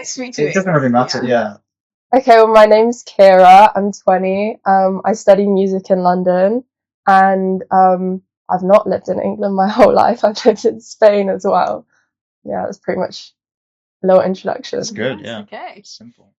Speak to It me. doesn't really matter, yeah. Okay, well, my name's Kiera. I'm 20. I study music in London, and I've not lived in England my whole life. I've lived in Spain as well. Yeah, that's pretty much a little introduction. That's good, yeah. Okay. Simple.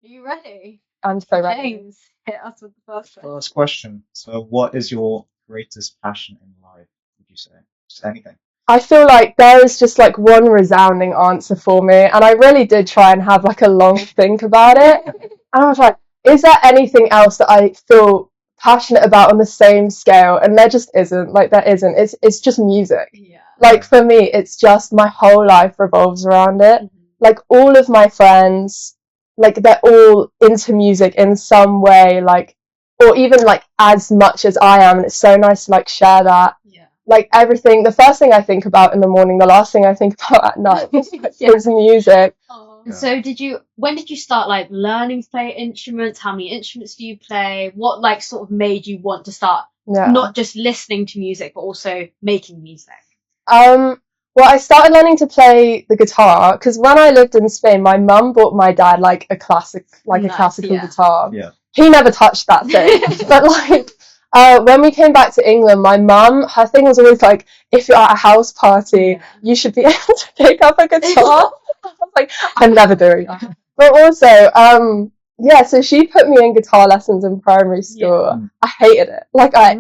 Are you ready? I'm so ready. James, hit us with the first one. First question. So, what is your greatest passion in life, would you say? Just anything. I feel like there is just like one resounding answer for me, and I really did try and have like a long think about it. And I was like, is there anything else that I feel passionate about on the same scale? And there just isn't. Like there isn't. It's just music. Yeah. Like for me, it's just my whole life revolves around it. Like all of my friends, like they're all into music in some way, like, or even like as much as I am, and it's so nice to like share that. Yeah. Like everything, the first thing I think about in the morning, the last thing I think about at night is music. Oh. So when did you start like learning to play instruments? How many instruments do you play? What like sort of made you want to start not just listening to music, but also making music? Well, I started learning to play the guitar because when I lived in Spain, my mum bought my dad like a classical guitar. Yeah. He never touched that thing. But like, when we came back to England, my mum, her thing was always like, if you're at a house party, you should be able to pick up a guitar. I was like, I'm never doing that. But also, yeah, so she put me in guitar lessons in primary school. Yeah. I hated it. Like, I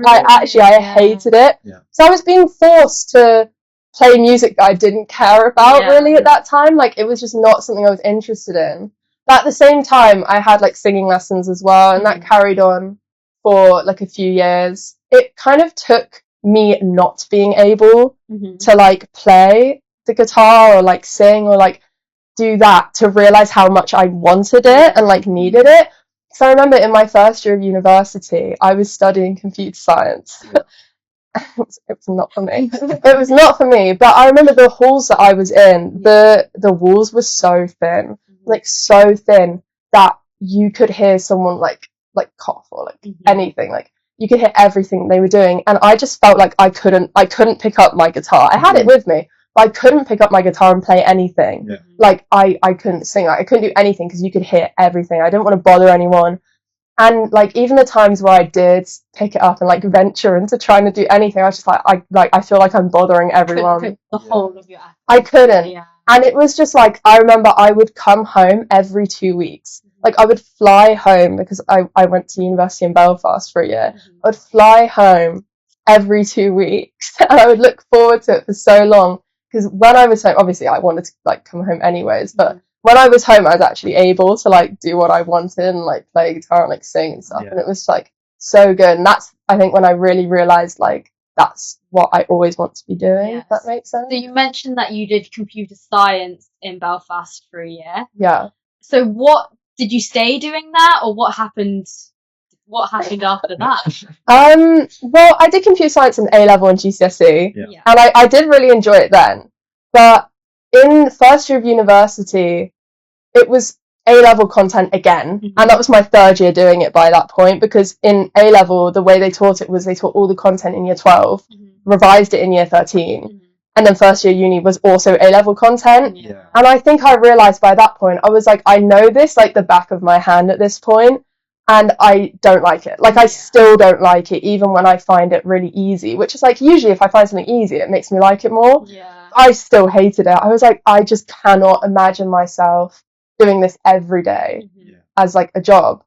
hated it. Yeah. So I was being forced to play music that I didn't care about really at that time. Like, it was just not something I was interested in. But at the same time, I had like singing lessons as well, and that carried on for like a few years. It kind of took me not being able to like play the guitar or like sing or like do that to realize how much I wanted it and like needed it. So I remember in my first year of university, I was studying computer science. It was not for me. It was not for me. But I remember the halls that I was in, the walls were so thin, like so thin that you could hear someone like cough or like anything. Like you could hear everything they were doing, and I just felt like I couldn't pick up my guitar. I had it with me, but I couldn't pick up my guitar and play anything. Yeah. Like I couldn't sing. I couldn't do anything because you could hear everything. I didn't want to bother anyone. And like even the times where I did pick it up and like venture into trying to do anything, I was just like I feel like I'm bothering everyone. The whole of your acting. I couldn't. Yeah. And it was just like I remember I would come home every 2 weeks. Like I would fly home because I went to university in Belfast for a year. I would fly home every 2 weeks and I would look forward to it for so long because when I was home, obviously I wanted to like come home anyways, but when I was home, I was actually able to like do what I wanted and like play guitar and like sing and stuff. And it was like so good. And that's, I think, when I really realized like that's what I always want to be doing. If that makes sense. So you mentioned that you did computer science in Belfast for a year. Yeah. So what did you stay doing that, or what happened? What happened after that? Well, I did computer science in A level and GCSE, and I did really enjoy it then. But in first year of university, it was A-level content again, and that was my third year doing it by that point, because in A-level, the way they taught it was they taught all the content in year 12, revised it in year 13, and then first year uni was also A-level content. And I think I realised by that point, I was like, I know this like the back of my hand at this point, and I don't like it. Like, I still don't like it, even when I find it really easy, which is like, usually if I find something easy, it makes me like it more. I still hated it. I was like, I just cannot imagine myself doing this every day as like a job.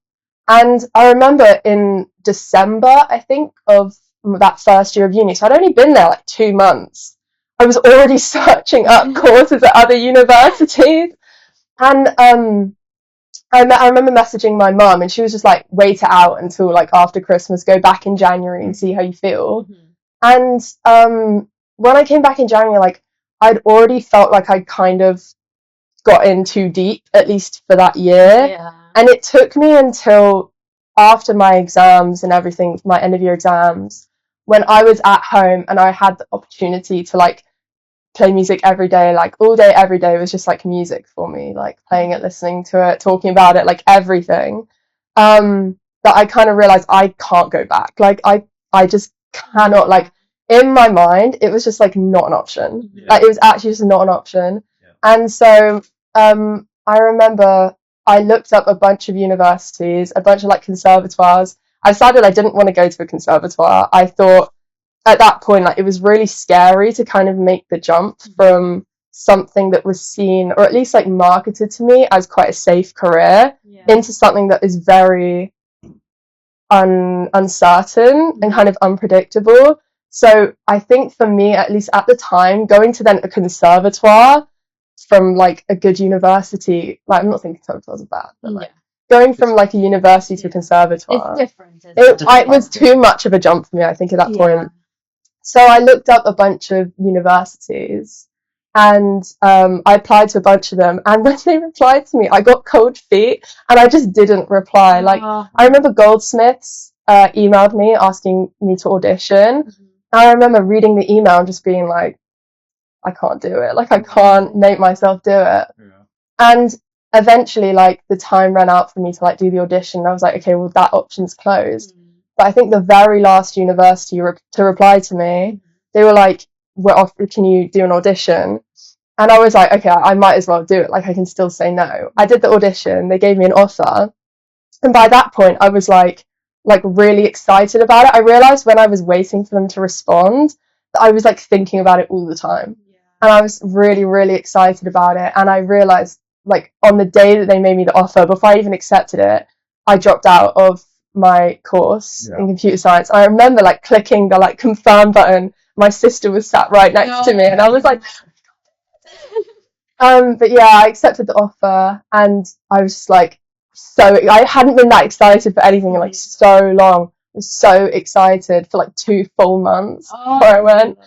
And I remember in December, I think, of that first year of uni, so I'd only been there like 2 months, I was already searching up courses at other universities. And I remember messaging my mum, and she was just like, wait it out until like after Christmas, go back in January and see how you feel. And when I came back in January, like I'd already felt like I'd kind of got in too deep, at least for that year. And it took me until after my exams and everything, my end of year exams, when I was at home and I had the opportunity to like play music every day, like all day, every day was just like music for me, like playing it, listening to it, talking about it, like everything, that I kind of realized I can't go back. Like I just cannot, like in my mind, it was just like not an option. Like it was actually just not an option. And so I remember I looked up a bunch of universities, a bunch of like conservatoires. I decided I didn't want to go to a conservatoire. I thought at that point, like, it was really scary to kind of make the jump from something that was seen, or at least like marketed to me as quite a safe career, into something that is very uncertain and kind of unpredictable. So I think for me, at least at the time, going to then a conservatoire from like a good university, like, I'm not saying conservatoires are bad, but like going from like a university to a conservatoire, it's different. It was too much of a jump for me, I think, at that point. So I looked up a bunch of universities and I applied to a bunch of them, and when they replied to me, I got cold feet and I just didn't reply. Like, I remember Goldsmiths emailed me asking me to audition. I remember reading the email and just being like, I can't do it. Like, I can't make myself do it. And eventually, like, the time ran out for me to like do the audition. And I was like, okay, well, that option's closed. But I think the very last university to reply to me, they were like, "We're off. Can you do an audition?" And I was like, okay, I might as well do it. Like, I can still say no. I did the audition. They gave me an offer. And by that point, I was like really excited about it. I realized when I was waiting for them to respond that I was like thinking about it all the time. And I was really, really excited about it. And I realized, like, on the day that they made me the offer, before I even accepted it, I dropped out of my course in computer science. I remember like clicking the like confirm button. My sister was sat right next to me, and I was like, but yeah, I accepted the offer, and I was just like, I hadn't been that excited for anything in like so long. I was so excited for like 2 full months before I went.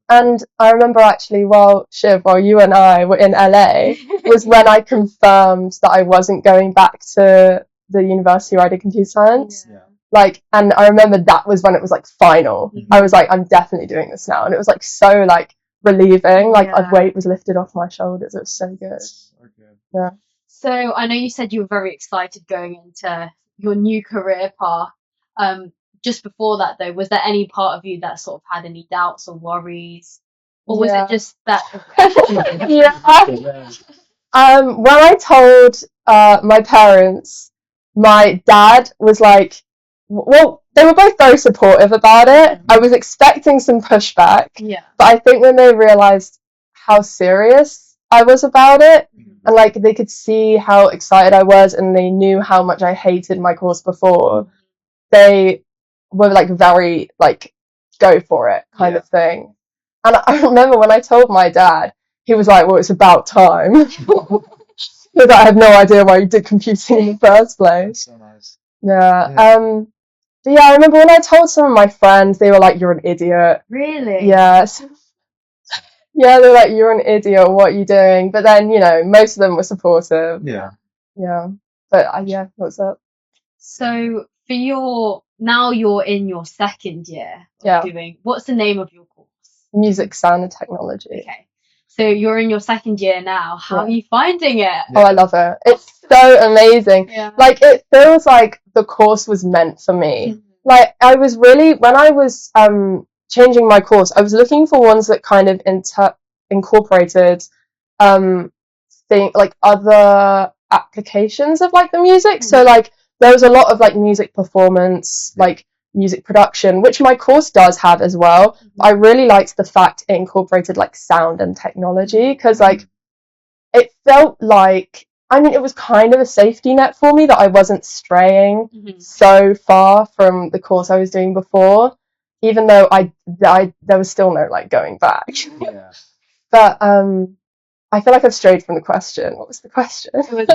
And I remember actually, Shiv, while you and I were in LA, was when I confirmed that I wasn't going back to the university where I did computer science. Like, and I remember that was when it was like final. I was like, I'm definitely doing this now. And it was like so like relieving. Like, a weight was lifted off my shoulders. It was so good. Yeah. So I know you said you were very excited going into your new career path. Just before that, though, was there any part of you that sort of had any doubts or worries, or was it just that? When I told my parents, my dad was like, well, they were both very supportive about it. I was expecting some pushback, but I think when they realized how serious I was about it, and like they could see how excited I was, and they knew how much I hated my course before, they were like very like go for it kind of thing. And I remember when I told my dad, he was like, well, it's about time. Because I had no idea why you did computing in the first place. So nice. But yeah, I remember when I told some of my friends, they were like, you're an idiot. Really? Yes. Yeah, they're like, you're an idiot, what are you doing? But then, you know, most of them were supportive. Yeah. But what's up? So now you're in your second year of doing, what's the name of your course? Music, Sound and Technology. Okay. So you're in your second year now. How are you finding it? Oh, I love it. It's so amazing. Like, it feels like the course was meant for me. Like, I was really, when I was changing my course, I was looking for ones that kind of incorporated like other applications of like the music. So like there was a lot of like music performance, like music production, which my course does have as well. I really liked the fact it incorporated like sound and technology, because like it felt like, I mean, it was kind of a safety net for me that I wasn't straying so far from the course I was doing before, even though there was still no like going back. But I feel like I've strayed from the question. What was the question? It was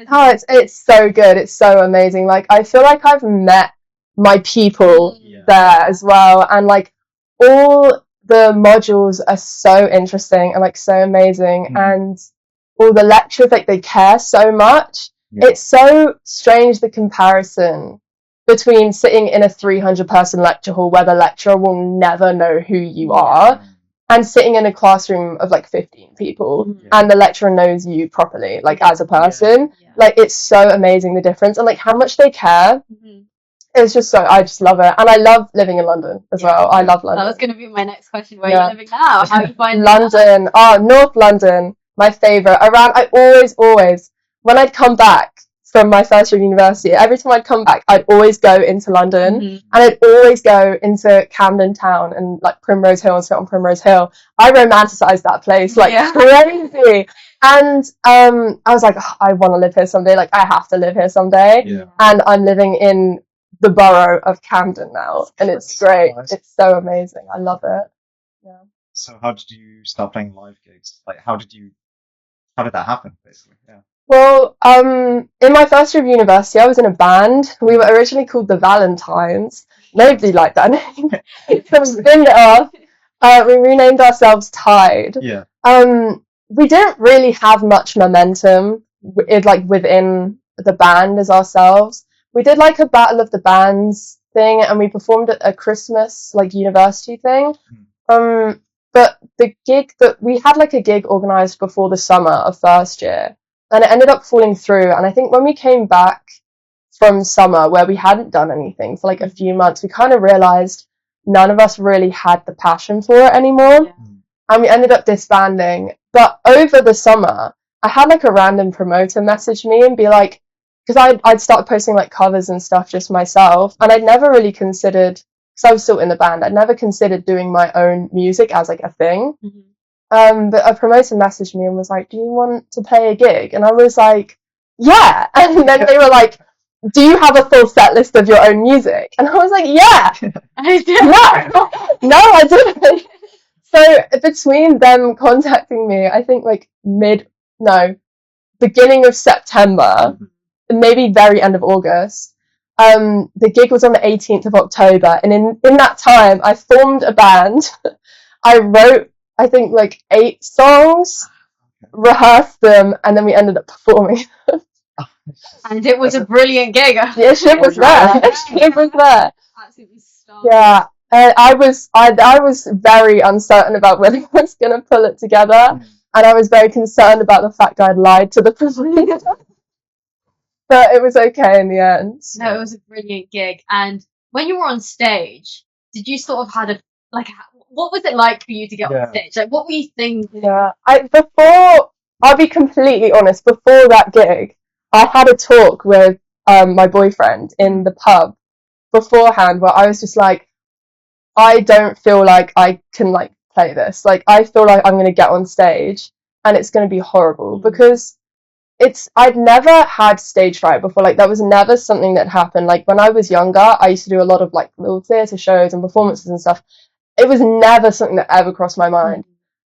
how it's so good. It's so amazing. Like, I feel like I've met my people there as well, and like all the modules are so interesting and like so amazing, and all the lectures, like, they care so much. It's so strange, the comparison between sitting in a 300-person lecture hall where the lecturer will never know who you are, and sitting in a classroom of like 15 people and the lecturer knows you properly, like as a person. Like, it's so amazing, the difference, and like how much they care. it's just I just love it. And I love living in London as well. I love London. That was going to be my next question. Where are you living now? How are you finding London? North London, my favourite. I always, when I'd come back from my first year of university, every time I'd come back, I'd always go into London, and I'd always go into Camden Town and like Primrose Hill and sit on Primrose Hill. I romanticised that place like crazy. And I was like, I want to live here someday. Like, I have to live here someday. Yeah. And I'm living in the borough of Camden now, and it's great. Nice. It's so amazing. I love it. Yeah. So how did you start playing live gigs? Like, how did that happen, basically? Yeah. Well, in my first year of university, I was in a band. We were originally called the Valentines. Nobody liked that name. So we spinned it off. We renamed ourselves Tide. Yeah. We didn't really have much momentum within the band as ourselves. We did like a battle of the bands thing, and we performed at a Christmas like university thing. But the gig that we had, like a gig organised before the summer of first year, and it ended up falling through. And I think when we came back from summer, where we hadn't done anything for like a few months, we kind of realised none of us really had the passion for it anymore. Yeah. And we ended up disbanding. But over the summer, I had like a random promoter message me and be like, because I'd started posting like covers and stuff just myself, and I'd never really considered, because I was still in the band, I'd never considered doing my own music as like a thing. But a promoter messaged me and was like, do you want to play a gig? And I was like, yeah. And then they were like, do you have a full set list of your own music? And I was like, yeah. No, I didn't. So between them contacting me, I think like beginning of September, maybe very end of August, the gig was on the 18th of October. And in that time, I formed a band. I wrote, I think, like 8 songs, rehearsed them, and then we ended up performing them. And it was a brilliant gig. Yeah, Shiv was there. Shiv was there. Absolutely stunning. Yeah. I was very uncertain about whether I was going to pull it together, and I was very concerned about the fact I'd lied to the promoter. But it was okay in the end. No, it was a brilliant gig. And when you were on stage, did you sort of had what was it like for you to get on stage? Like, what were you thinking? Yeah, I'll be completely honest, before that gig, I had a talk with my boyfriend in the pub beforehand where I was just like, I don't feel like I can like play this. Like, I feel like I'm going to get on stage and it's going to be horrible, because I'd never had stage fright before. Like, that was never something that happened. Like, when I was younger, I used to do a lot of like little theatre shows and performances and stuff. It was never something that ever crossed my mind.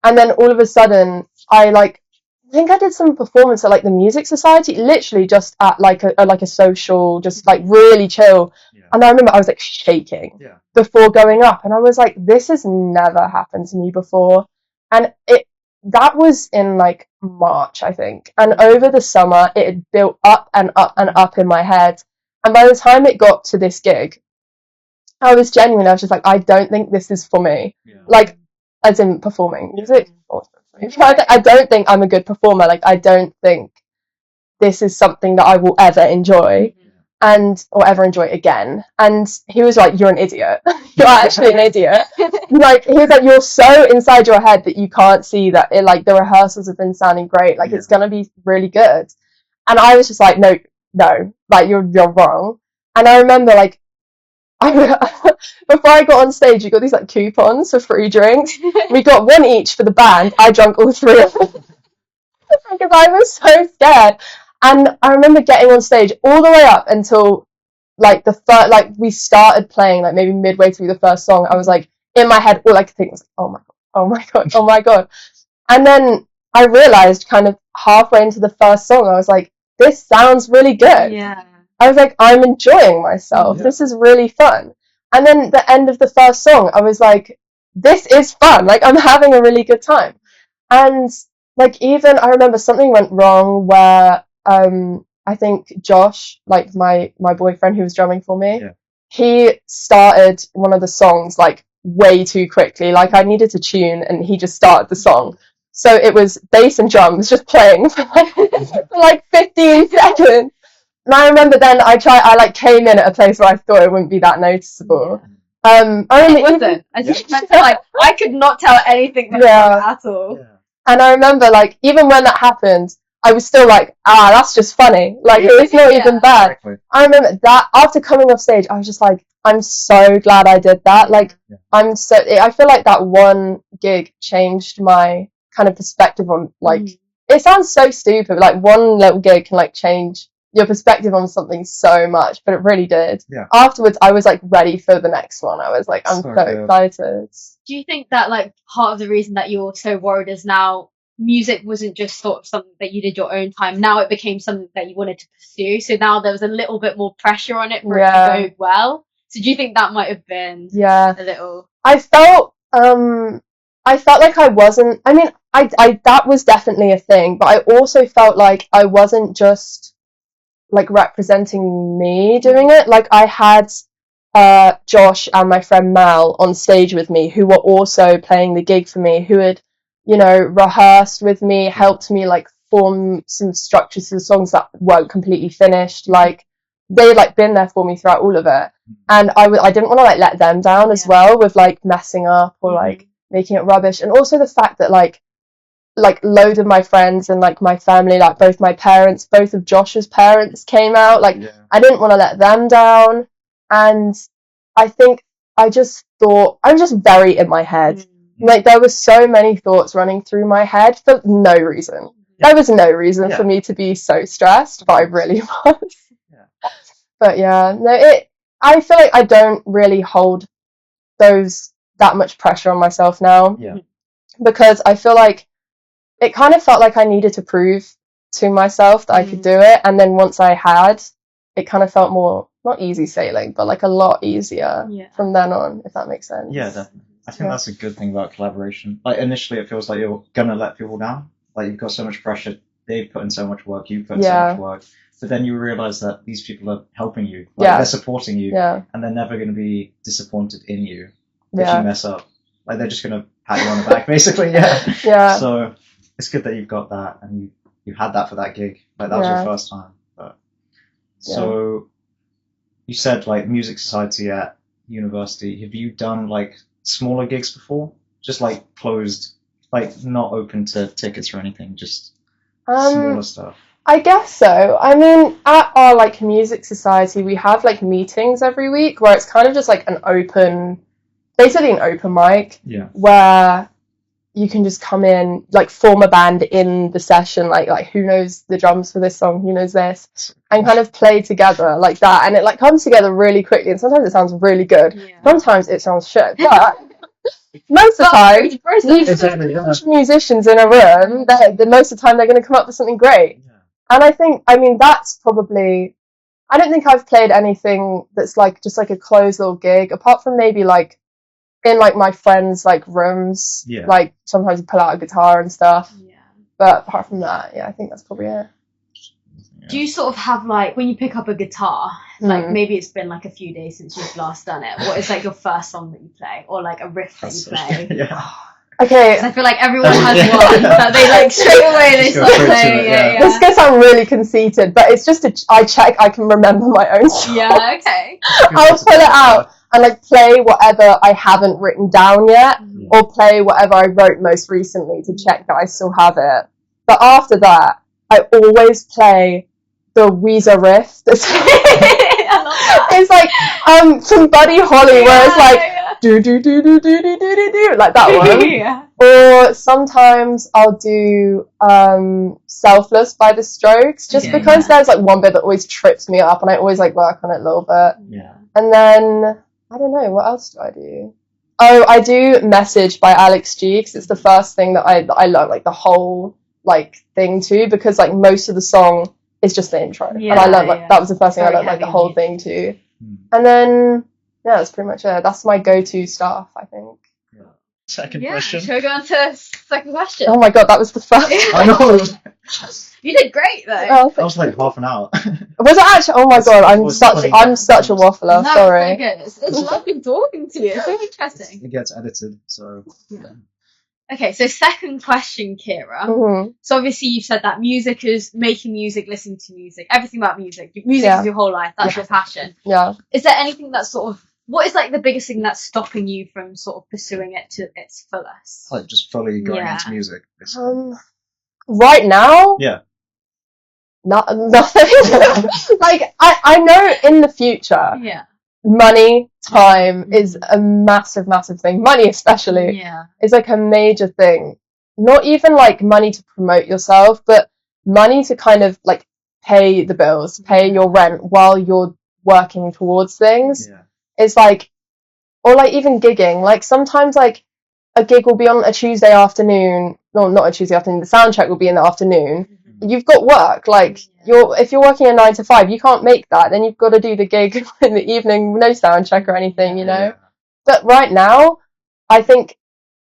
And then all of a sudden, I think I did some performance at like the Music Society, literally just at like a social, just like really chill. Yeah. And I remember I was like shaking before going up, and I was like, this has never happened to me before. And that was in like March, I think. And over the summer, it had built up and up and up in my head. And by the time it got to this gig, I was just like, I don't think this is for me. Yeah. Like, as in performing music. I don't think I'm a good performer. Like, I don't think this is something that I will ever enjoy, or ever enjoy again. And he was like, you're an idiot. You're actually an idiot. Like, he was like, you're so inside your head that you can't see that like the rehearsals have been sounding great. Like, it's gonna be really good. And I was just like, no, like, you're wrong. And I remember like, before I got on stage, you got these like coupons for free drinks. We got one each for the band. I drank all 3 of them because I was so scared. And I remember getting on stage all the way up until like we started playing like maybe midway through the first song. I was like, in my head, all I could think was, oh my god, oh my god, oh my god. And then I realized kind of halfway into the first song, I was like, this sounds really good. Yeah. I was like, I'm enjoying myself. Yeah. This is really fun. And then the end of the first song, I was like, this is fun. Like, I'm having a really good time. And like, even I remember something went wrong where I think Josh, like my boyfriend who was drumming for me, he started one of the songs like way too quickly. Like, I needed to tune and he just started the song. So it was bass and drums just playing for like 15 seconds. And I remember then I like came in at a place where I thought it wouldn't be that noticeable. I mean, it wasn't. I just felt like I could not tell anything at all. Yeah. And I remember, like, even when that happened, I was still like, that's just funny. Like, it's not even bad. Exactly. I remember that after coming off stage, I was just like, I'm so glad I did that. Like, I feel like that one gig changed my kind of perspective on, like, it sounds so stupid, but, like, one little gig can, like, change your perspective on something so much, but it really did. Yeah. Afterwards, I was, like, ready for the next one. I was like, I'm so excited. Do you think that, like, part of the reason that you're so worried is now music wasn't just sort of something that you did your own time, now it became something that you wanted to pursue, so now there was a little bit more pressure on it for it to go well? So do you think that might have been a little... I felt like I wasn't, I mean, I that was definitely a thing, but I also felt like I wasn't just, like, representing me doing it. Like, I had Josh and my friend Mal on stage with me, who were also playing the gig for me, who had, you know, rehearsed with me, helped me, like, form some structures to the songs that weren't completely finished. Like, they had, like, been there for me throughout all of it, and I didn't want to, like, let them down as well with, like, messing up or like making it rubbish. And also the fact that like loads of my friends and, like, my family, like, both my parents, both of Josh's parents came out. Like, I didn't want to let them down. And I think I just thought, I was just very in my head. Like, there were so many thoughts running through my head for no reason. There was no reason for me to be so stressed, but I really was. But I feel like I don't really hold that much pressure on myself now. Because I feel like it kind of felt like I needed to prove to myself that I could do it. And then once I had, it kind of felt more, not easy sailing, but, like, a lot easier from then on, if that makes sense. Yeah, definitely. I think that's a good thing about collaboration. Like, initially it feels like you're gonna let people down. Like, you've got so much pressure, they've put in so much work, you've put in so much work. But then you realise that these people are helping you. Like, they're supporting you. And they're never going to be disappointed in you if you mess up. Like, they're just going to pat you on the back, basically. So it's good that you've got that, and you had that for that gig. Like, that was your first time. But so you said, like, music society at university. Have you done, like, smaller gigs before? Just, like, closed, like, not open to tickets or anything, just smaller stuff? I guess so. I mean, at our, like, music society, we have, like, meetings every week where it's kind of just, like, basically an open mic, where you can just come in, like, form a band in the session, like who knows the drums for this song, who knows this, and kind of play together like that, and it, like, comes together really quickly, and sometimes it sounds really good, sometimes it sounds shit, but most of the time, we've musicians in a room, most of the time they're going to come up with something great. And I think, I mean, that's probably, I don't think I've played anything that's, like, just, like, a closed little gig, apart from maybe, like, in, like, my friends', like, rooms, like, sometimes you pull out a guitar and stuff, but apart from that, I think that's probably it. Do you sort of have, like, when you pick up a guitar, like, maybe it's been, like, a few days since you've last done it, what is, like, your first song that you play, or, like, a riff that you play? Okay. I feel like everyone has one that they, like, straight away they start playing. This gonna sound really conceited, but it's just I check I can remember my own song. Okay. I'll pull it out and, like, play whatever I haven't written down yet, or play whatever I wrote most recently to check that I still have it. But after that, I always play the Weezer riff. I love that. It's like from Buddy Holly, where it's like do do do do do do do do do, like that one. Or sometimes I'll do Selfless by The Strokes, just because there's, like, one bit that always trips me up, and I always, like, work on it a little bit. And then I don't know, what else do I do? Oh, I do Message by Alex G, because it's the first thing that I learned, like, the whole, like, thing to, because, like, most of the song is just the intro, and I learned, like, that was the first thing I learned, like, the whole thing to. And then that's pretty much it. That's my go-to stuff, I think. Second question. Shall we go on to second question? Oh my god, that was the first. I know. You did great though. Oh, that was like half an hour. Was it actually? Oh my god, I'm such a waffler. No, sorry. It's so good. It's lovely talking to you. It's so interesting. It gets edited, so. Okay, so second question, Kiera. Mm-hmm. So obviously you've said that music is making music, listening to music, everything about music. Music is your whole life. That's your passion. Yeah. Is there anything that's sort of, what is like the biggest thing that's stopping you from sort of pursuing it to its fullest? Like just fully going into music. Right now? Yeah. Nothing. Like, I know in the future. Yeah. Money, time is a massive, massive thing. Money especially is like a major thing. Not even like money to promote yourself, but money to kind of like pay the bills, pay your rent while you're working towards things. It's like, or like even gigging. Like sometimes like a gig will be on a Tuesday afternoon. No, not a Tuesday afternoon. The sound check will be in the afternoon. You've got work, like if you're working a 9 to 5, you can't make that. Then you've got to do the gig in the evening, no sound check or anything, you know. But right now, I think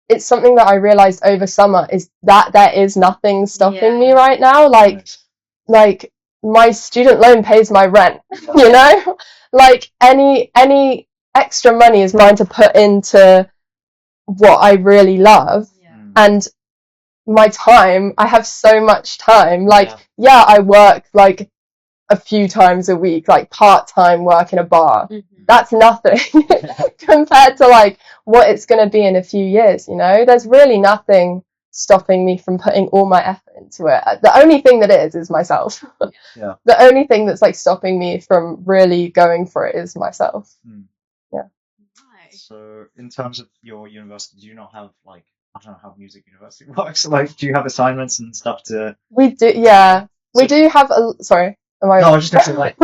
it's something that I realized over summer is that there is nothing stopping me right now. Like my student loan pays my rent, you know. Like any extra money is mine to put into what I really love, and my time, I have so much time. Like, I work like a few times a week, like part-time work in a bar. That's nothing compared to like what it's going to be in a few years, you know. There's really nothing stopping me from putting all my effort into it. The only thing that is myself. The only thing that's like stopping me from really going for it is myself. So in terms of your university, do you not have like, I don't know how music university works. Like, do you have assignments and stuff to? We do, yeah. We do have sorry. No, I was just going to say, like,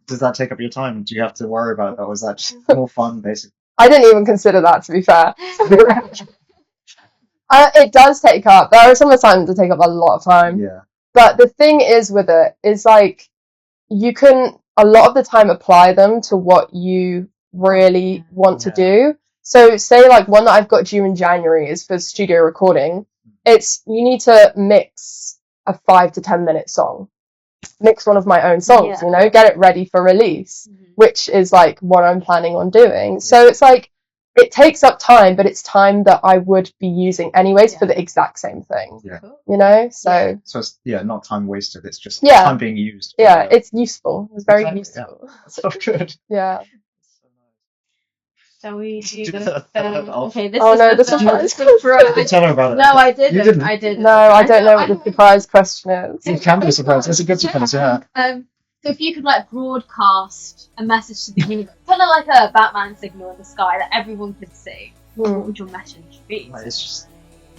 does that take up your time? Do you have to worry about that? Or is that just more fun, basically? I didn't even consider that, to be fair. It does take up. There are some assignments that take up a lot of time. Yeah. But the thing is with it is like, you can a lot of the time apply them to what you really want to do. So say like one that I've got due in January is for studio recording. It's, you need to mix a 5 to 10 minute song. Mix one of my own songs, you know, get it ready for release, which is like what I'm planning on doing. So it's like, it takes up time, but it's time that I would be using anyways for the exact same thing. You know, so it's not time wasted, it's just time being used. It's useful. It's very useful. So good. Yeah. Shall we do the okay, this is the surprise question. Tell her about it. No, I didn't. I didn't. No, I don't know what the surprise question is. It can be a surprise. It's a good surprise, So if you could like broadcast a message to the universe, kind of like a Batman signal in the sky that everyone could see, what would your message be? Like, it's just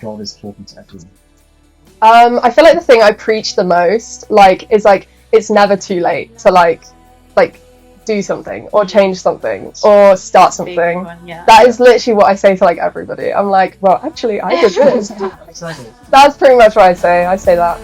God is talking to everyone. I feel like the thing I preach the most, is it's never too late to like do something or change something or start something. That is literally what I say to like everybody. I'm like, well, actually, I did this. That's pretty much what I say. I say that.